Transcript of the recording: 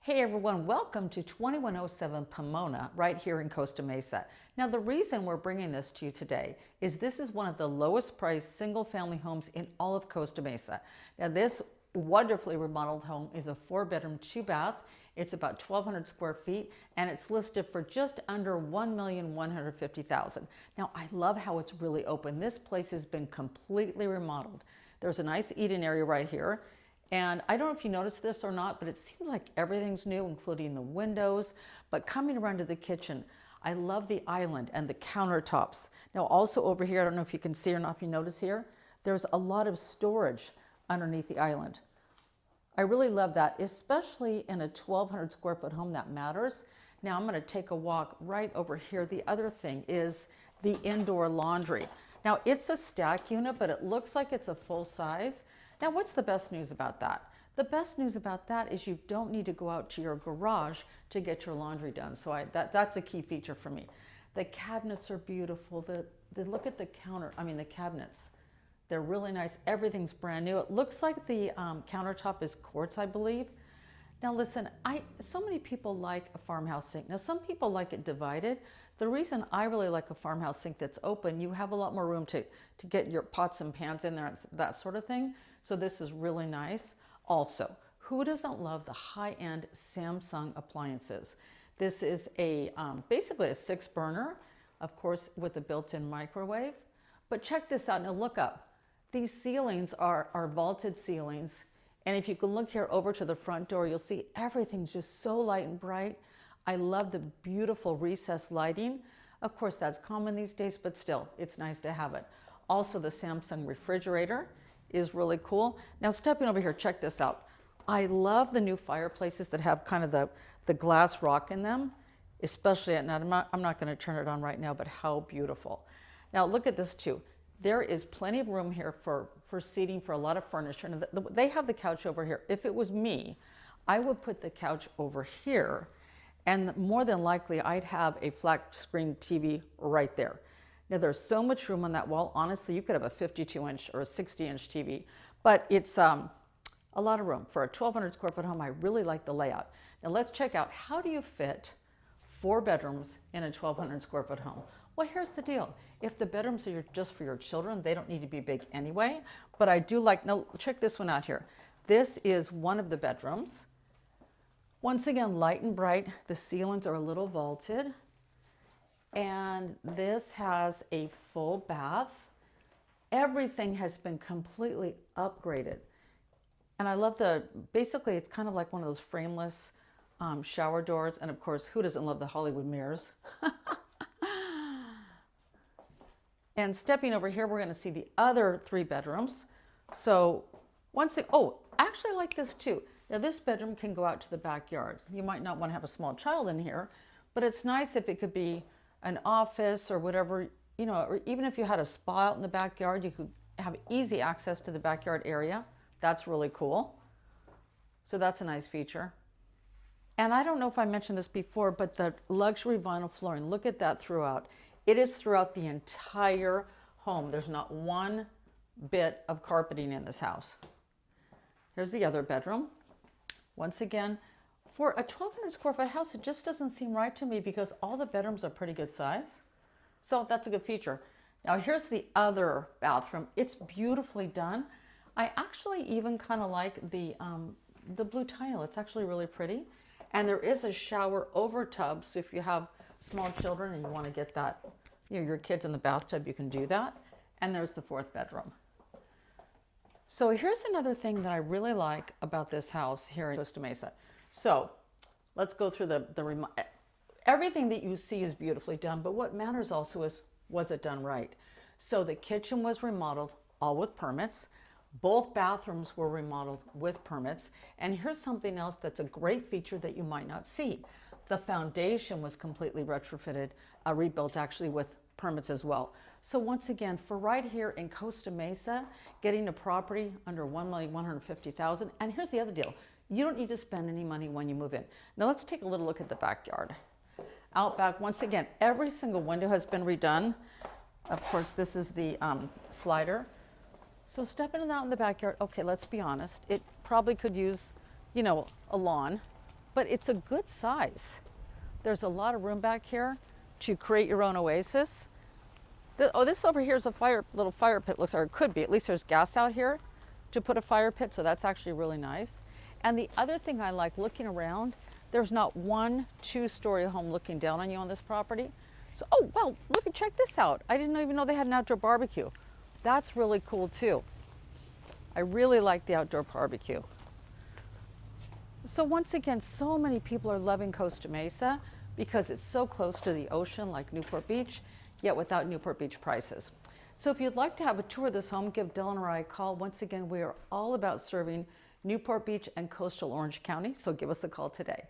Hey everyone, welcome to 2107 Pomona right here in Costa Mesa. Now the reason we're bringing this to you today is this is one of the lowest priced single family homes in all of Costa Mesa. Now this wonderfully remodeled home is a 4-bedroom, 2-bath. It's about 1,200 square feet and it's listed for just under $1,150,000. Now I love how it's really open. This place has been completely remodeled. There's a nice eating area right here. And I don't know if you noticed this or not, but it seems like everything's new, including the windows. But coming around to the kitchen, I love the island and the countertops. Now also over here, I don't know if you can see or not, if you notice here, there's a lot of storage underneath the island. I really love that, especially in a 1,200 square foot home. That matters. Now I'm going to take a walk right over here. The other thing is the indoor laundry. Now it's a stack unit, but it looks like it's a full size. Now, what's the best news about that? The best news about that is you don't need to go out to your garage to get your laundry done. So that's a key feature for me. The cabinets are beautiful. Look at the the cabinets. They're really nice. Everything's brand new. It looks like the countertop is quartz, I believe. Now listen, so many people like a farmhouse sink. Now some people like it divided. The reason I really like a farmhouse sink that's open, you have a lot more room to get your pots and pans in there and that sort of thing. So this is really nice. Also, who doesn't love the high-end Samsung appliances? This is basically a 6-burner, of course, with a built-in microwave. But check this out. Now look up. These ceilings are vaulted ceilings. And if you can look here over to the front door, you'll see everything's just so light and bright. I love the beautiful recessed lighting. Of course, that's common these days, but still, it's nice to have it. Also, the Samsung refrigerator is really cool. Now, stepping over here, check this out. I love the new fireplaces that have kind of the glass rock in them, especially at night. I'm not going to turn it on right now, but how beautiful. Now, look at this too. There is plenty of room here for seating for a lot of furniture. And they have the couch over here. If it was me, I would put the couch over here, and more than likely I'd have a flat screen TV right there. Now there's so much room on that wall. Honestly, you could have a 52-inch or a 60-inch TV, but it's a lot of room. For a 1,200 square foot home, I really like the layout. Now let's check out, how do you fit 4 bedrooms in a 1,200 square foot home? Well, here's the deal. If the bedrooms are just for your children, they don't need to be big anyway. But I do like, now check this one out here. This is one of the bedrooms. Once again, light and bright. The ceilings are a little vaulted. And this has a full bath. Everything has been completely upgraded. And I love basically it's kind of like one of those frameless shower doors. And of course, who doesn't love the Hollywood mirrors? And stepping over here, we're going to see the other 3 bedrooms. So actually I like this too. Now this bedroom can go out to the backyard. You might not want to have a small child in here, but it's nice if it could be an office or whatever, or even if you had a spa out in the backyard, you could have easy access to the backyard area. That's really cool. So that's a nice feature. And I don't know if I mentioned this before, but the luxury vinyl flooring, look at that throughout. It is throughout the entire home. There's not one bit of carpeting in this house. Here's the other bedroom. Once again, for a 1,200 square foot house, it just doesn't seem right to me because all the bedrooms are pretty good size. So that's a good feature. Now here's the other bathroom. It's beautifully done. I actually even kind of like the blue tile. It's actually really pretty. And there is a shower over tub, so if you have small children and you want to get that, your kids in the bathtub, you can do that. And there's the 4th bedroom. So here's another thing that I really like about this house here in Costa Mesa. So let's go through everything that you see is beautifully done, but what matters also is, was it done right? So the kitchen was remodeled, all with permits. Both bathrooms were remodeled with permits. And here's something else that's a great feature that you might not see. The foundation was completely retrofitted, rebuilt actually with permits as well. So once again, for right here in Costa Mesa, getting a property under $1,150,000. And here's the other deal. You don't need to spend any money when you move in. Now let's take a little look at the backyard. Out back, once again, every single window has been redone. Of course, this is the slider. So stepping out in the backyard, okay, let's be honest. It probably could use, a lawn. but it's a good size. There's a lot of room back here to create your own oasis. This over here is a little fire pit, looks like, or it could be. At least there's gas out here to put a fire pit, so that's actually really nice. And the other thing I like looking around, there's not one two-story home looking down on you on this property. So, oh, well, check this out. I didn't even know they had an outdoor barbecue. That's really cool too. I really like the outdoor barbecue. So once again, so many people are loving Costa Mesa because it's so close to the ocean like Newport Beach, yet without Newport Beach prices. So if you'd like to have a tour of this home, give Dylan or I a call. Once again, we are all about serving Newport Beach and coastal Orange County, so give us a call today.